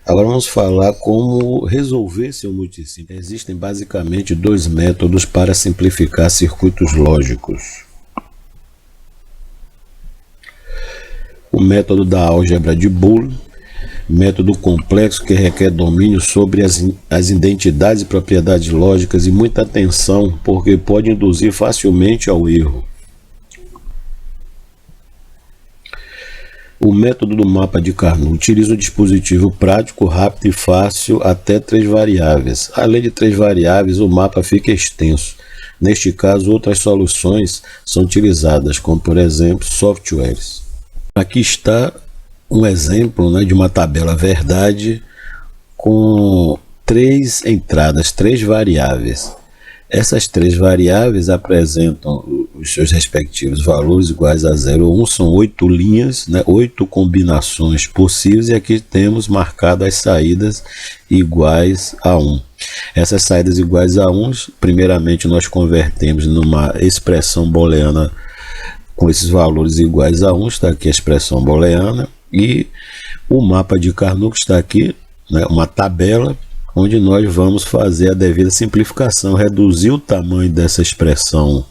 Agora vamos falar como resolver seu multissimples. Existem basicamente dois métodos para simplificar circuitos lógicos. O método da álgebra de Boolean, método complexo que requer domínio sobre as identidades e propriedades lógicas e muita atenção, porque pode induzir facilmente ao erro. O método do mapa de Carnot utiliza um dispositivo prático, rápido e fácil até 3 variáveis. Além de 3 variáveis, o mapa fica extenso. Neste caso, outras soluções são utilizadas, como por exemplo, softwares. Aqui está um exemplo, de uma tabela verdade com 3 entradas, 3 variáveis. Essas 3 variáveis apresentam os seus respectivos valores iguais a 0 ou 1, são 8 linhas, 8 combinações possíveis, e aqui temos marcado as saídas iguais a 1. Essas saídas iguais a 1, primeiramente nós convertemos numa expressão booleana com esses valores iguais a 1, está aqui a expressão booleana, e o mapa de Carnot está aqui, uma tabela, onde nós vamos fazer a devida simplificação, reduzir o tamanho dessa expressão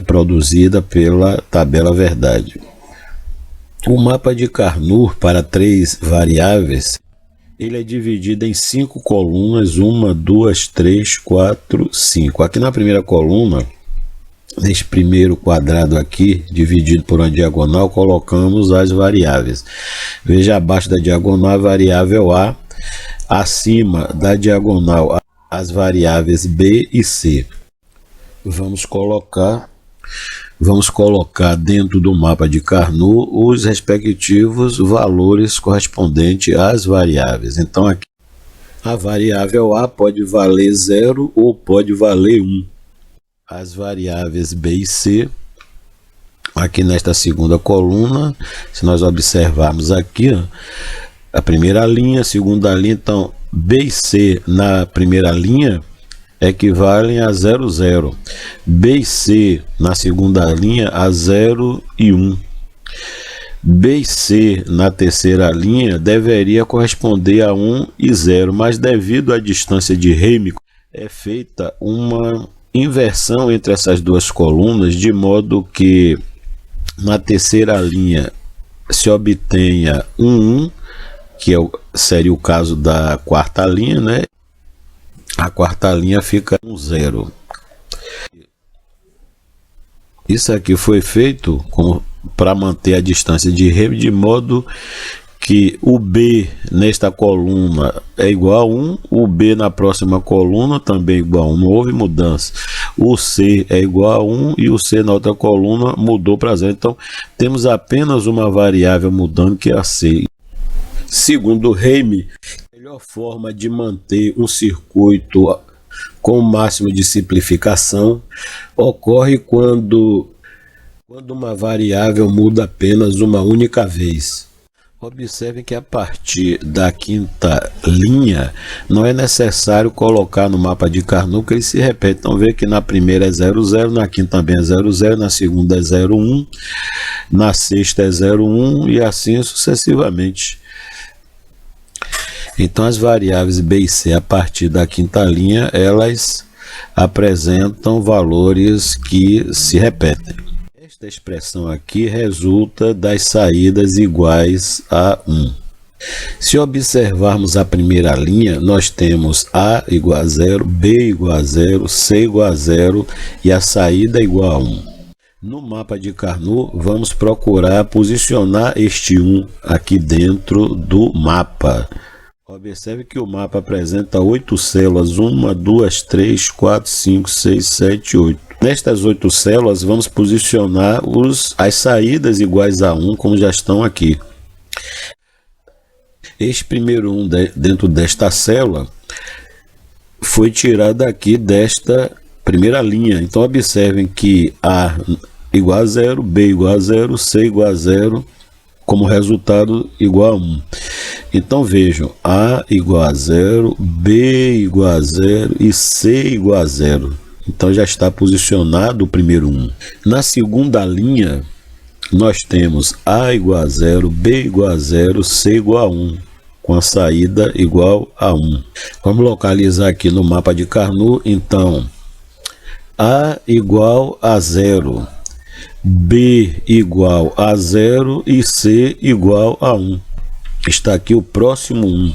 produzida pela tabela verdade. O mapa de Carnot para 3 variáveis, ele é dividido em 5 colunas, 1, 2, 3, 4, 5. Aqui na primeira coluna, neste primeiro quadrado aqui, dividido por uma diagonal, colocamos as variáveis. Veja abaixo da diagonal a variável A, acima da diagonal as variáveis B e C. Vamos colocar dentro do mapa de Carnot os respectivos valores correspondentes às variáveis. Então aqui a variável A pode valer 0 ou pode valer 1. As variáveis B e C, aqui nesta segunda coluna, se nós observarmos aqui, a primeira linha, a segunda linha, então B e C na primeira linha equivalem a 0, 0. B e C na segunda linha a 0 e 1. B e C na terceira linha deveria corresponder a 1 e 0, mas devido à distância de Heim, é feita uma inversão entre essas duas colunas, de modo que na terceira linha se obtenha 1, que seria o caso da quarta linha, A quarta linha fica 0. Isso aqui foi feito para manter a distância de Heim, de modo que o B nesta coluna é igual a 1, o B na próxima coluna também é igual a 1, não houve mudança. O C é igual a 1 e o C na outra coluna mudou para 0. Então, temos apenas uma variável mudando, que é a C. Segundo Heim, a melhor forma de manter um circuito com o máximo de simplificação ocorre quando uma variável muda apenas uma única vez. Observe que a partir da quinta linha não é necessário colocar no mapa de Carnot que ele se repete. Então vê que na primeira é 0, 0, na quinta também é 0, 0, na segunda é 0, 1, na sexta é 0, 1 e assim sucessivamente. Então as variáveis B e C a partir da quinta linha, elas apresentam valores que se repetem. Esta expressão aqui resulta das saídas iguais a 1. Se observarmos a primeira linha, nós temos A igual a 0, B igual a 0, C igual a 0 e a saída igual a 1. No mapa de Carnot, vamos procurar posicionar este 1 aqui dentro do mapa. Observe que o mapa apresenta 8 células, 1, 2, 3, 4, 5, 6, 7, 8. Nestas 8 células, vamos posicionar as saídas iguais a 1, como já estão aqui. Este primeiro 1 dentro desta célula foi tirado aqui desta primeira linha. Então, observem que A igual a 0, B igual a 0, C igual a 0, como resultado igual a 1. Então vejam, A igual a 0, B igual a 0 e C igual a 0. Então já está posicionado o primeiro 1. Na segunda linha, nós temos A igual a 0, B igual a 0, C igual a 1. com a saída igual a 1. Vamos localizar aqui no mapa de Carnot, então, A igual a 0, B igual a 0 e C igual a 1. Está aqui o próximo 1,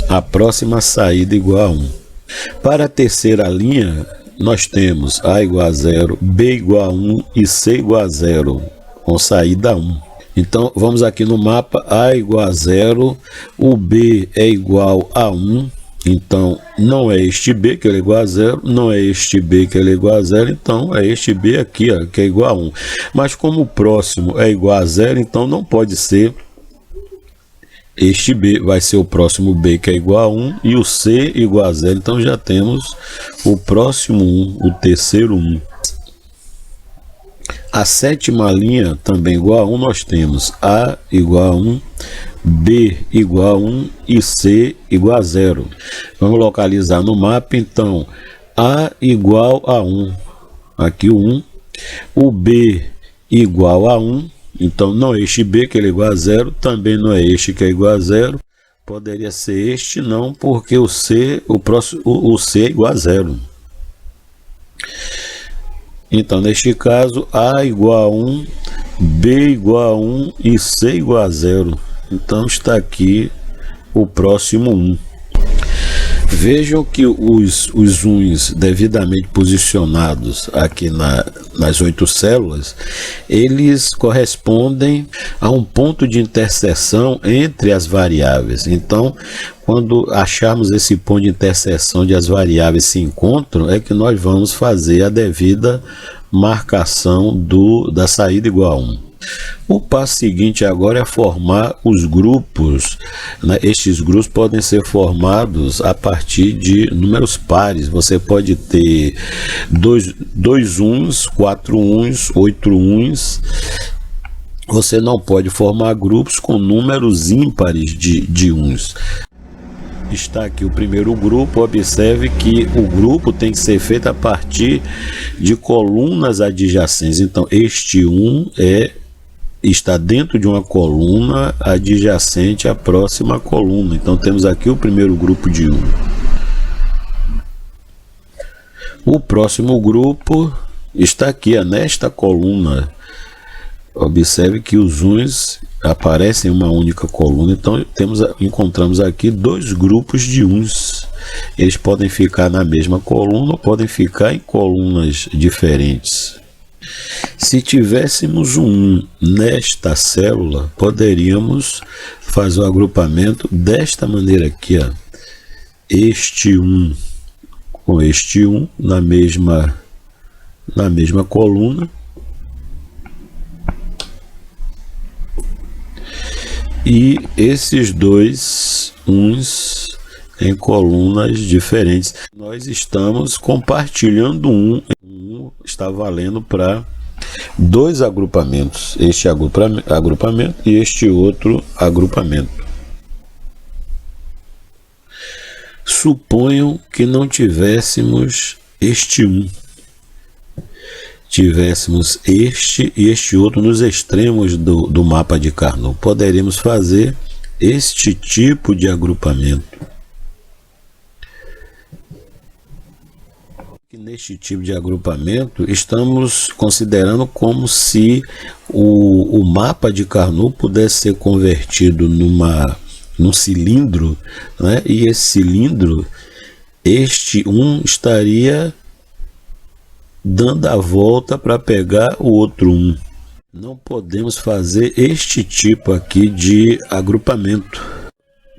a próxima saída igual a 1. Para a terceira linha, nós temos A igual a 0, B igual a 1 e C igual a 0, com saída 1. Então, vamos aqui no mapa, A igual a 0, o B é igual a 1, então não é este B que ele é igual a 0, não é este B que ele é igual a 0, então é este B aqui, ó, que é igual a 1. Mas como o próximo é igual a 0, então não pode ser este B, vai ser o próximo B que é igual a 1 e o C igual a 0, então já temos o próximo 1, o terceiro 1. A sétima linha, também igual a 1, nós temos A igual a 1, B igual a 1 e C igual a 0. Vamos localizar no mapa, então, A igual a 1, aqui o 1, o B igual a 1, então não é este B que ele é igual a 0, também não é este que é igual a 0, poderia ser este, não, porque o C, o C é igual a 0. Então, neste caso, A igual a 1, B igual a 1 e C igual a 0. Então, está aqui o próximo 1. Vejam que os uns devidamente posicionados aqui nas 8 células, eles correspondem a um ponto de interseção entre as variáveis. Então, quando acharmos esse ponto de interseção onde as variáveis se encontram, é que nós vamos fazer a devida marcação da saída igual a 1. O passo seguinte agora é formar os grupos, né? Estes grupos podem ser formados a partir de números pares. Você pode ter 2 uns, 4 uns, 8 uns. Você não pode formar grupos com números ímpares de uns. Está aqui o primeiro grupo. Observe que o grupo tem que ser feito a partir de colunas adjacentes. Então, este 1 está dentro de uma coluna adjacente à próxima coluna. Então, temos aqui o primeiro grupo de 1. O próximo grupo está aqui, nesta coluna. Observe que os uns aparecem em uma única coluna, então encontramos aqui 2 grupos de uns. Eles podem ficar na mesma coluna ou podem ficar em colunas diferentes. Se tivéssemos um 1 nesta célula, poderíamos fazer o agrupamento desta maneira aqui, ó. Este 1 com este 1 na mesma coluna. E esses 2 uns em colunas diferentes. Nós estamos compartilhando um está valendo para 2 agrupamentos. Este agrupamento e este outro agrupamento. Suponham que não tivéssemos este 1. Tivéssemos este e este outro nos extremos do mapa de Carnot. Poderíamos fazer este tipo de agrupamento. Neste tipo de agrupamento, estamos considerando como se o mapa de Carnot pudesse ser convertido num cilindro, né? E esse cilindro, este 1 estaria dando a volta para pegar o outro 1. Não podemos fazer este tipo aqui de agrupamento,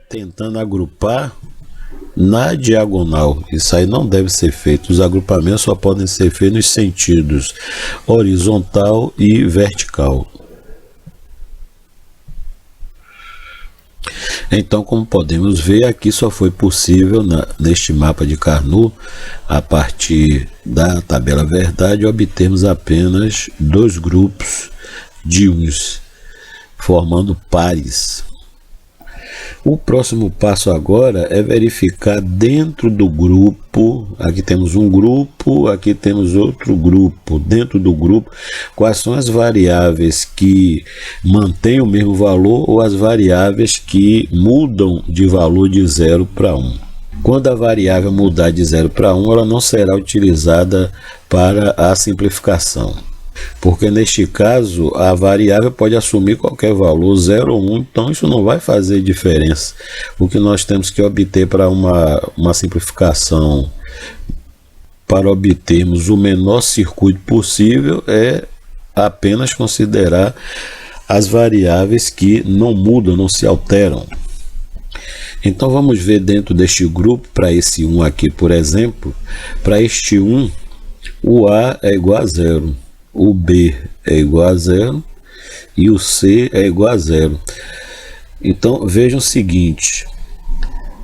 tentando agrupar na diagonal. Isso aí não deve ser feito. Os agrupamentos só podem ser feitos nos sentidos horizontal e vertical. Então, como podemos ver, aqui só foi possível neste mapa de Carnot, a partir da tabela verdade, obtermos apenas 2 grupos de uns, formando pares. O próximo passo agora é verificar dentro do grupo, aqui temos um grupo, aqui temos outro grupo, dentro do grupo, quais são as variáveis que mantêm o mesmo valor ou as variáveis que mudam de valor de 0 para 1. Quando a variável mudar de 0 para 1, ela não será utilizada para a simplificação, porque neste caso a variável pode assumir qualquer valor, 0 ou 1, então isso não vai fazer diferença. O que nós temos que obter para uma simplificação, para obtermos o menor circuito possível, é apenas considerar as variáveis que não mudam, não se alteram. Então vamos ver dentro deste grupo, para esse 1 aqui, por exemplo, para este 1, o A é igual a 0. O B é igual a 0 e o C é igual a 0. Então vejam o seguinte,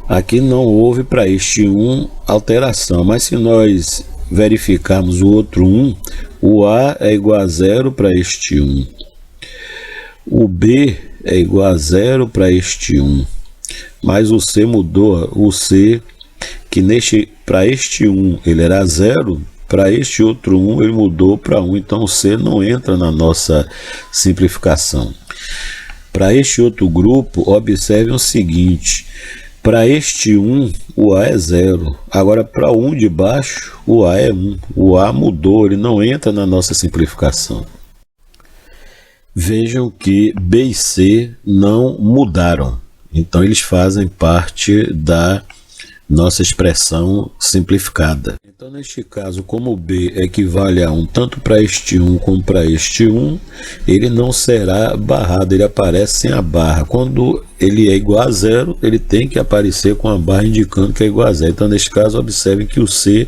aqui não houve para este 1 alteração, mas se nós verificarmos o outro 1, o A é igual a 0 para este 1, o B é igual a 0 para este 1, mas o C mudou, o C, que para este 1 ele era 0, para este outro 1 ele mudou para 1, então o C não entra na nossa simplificação. Para este outro grupo, observem o seguinte, para este 1 o A é 0, agora para o 1 de baixo o A é 1, o A mudou, ele não entra na nossa simplificação. Vejam que B e C não mudaram, então eles fazem parte da nossa expressão simplificada. Então neste caso, como o B equivale a 1 tanto para este 1 como para este 1, ele não será barrado, ele aparece sem a barra. Quando ele é igual a 0, ele tem que aparecer com a barra indicando que é igual a 0. Então neste caso, observem que o C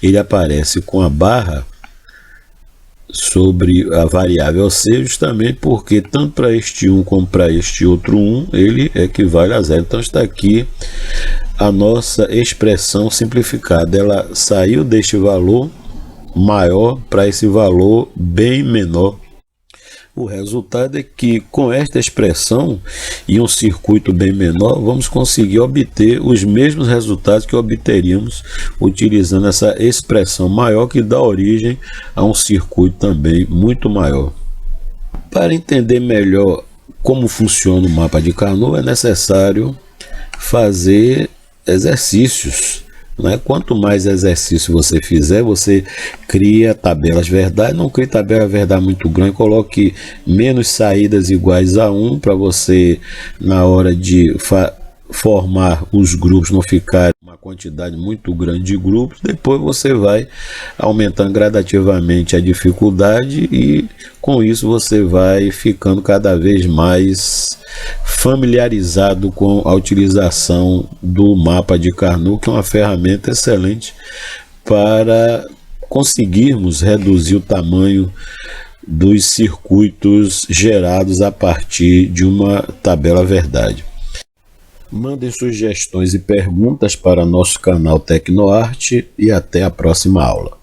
ele aparece com a barra sobre a variável C, justamente porque tanto para este 1 como para este outro 1, ele equivale a 0. Então está aqui a nossa expressão simplificada, ela saiu deste valor maior para esse valor bem menor. O resultado é que com esta expressão e um circuito bem menor, vamos conseguir obter os mesmos resultados que obteríamos utilizando essa expressão maior, que dá origem a um circuito também muito maior. Para entender melhor como funciona o mapa de Carnot, é necessário fazer exercícios, né? Quanto mais exercício você fizer, você cria tabelas verdade. Não crie tabela verdade muito grande, coloque menos saídas iguais a 1 para você, na hora de formar os grupos, não ficar uma quantidade muito grande de grupos. Depois você vai aumentando gradativamente a dificuldade e com isso você vai ficando cada vez mais familiarizado com a utilização do mapa de Carnot, que é uma ferramenta excelente para conseguirmos reduzir o tamanho dos circuitos gerados a partir de uma tabela verdade. Mandem sugestões e perguntas para nosso canal Tecnoarte e até a próxima aula.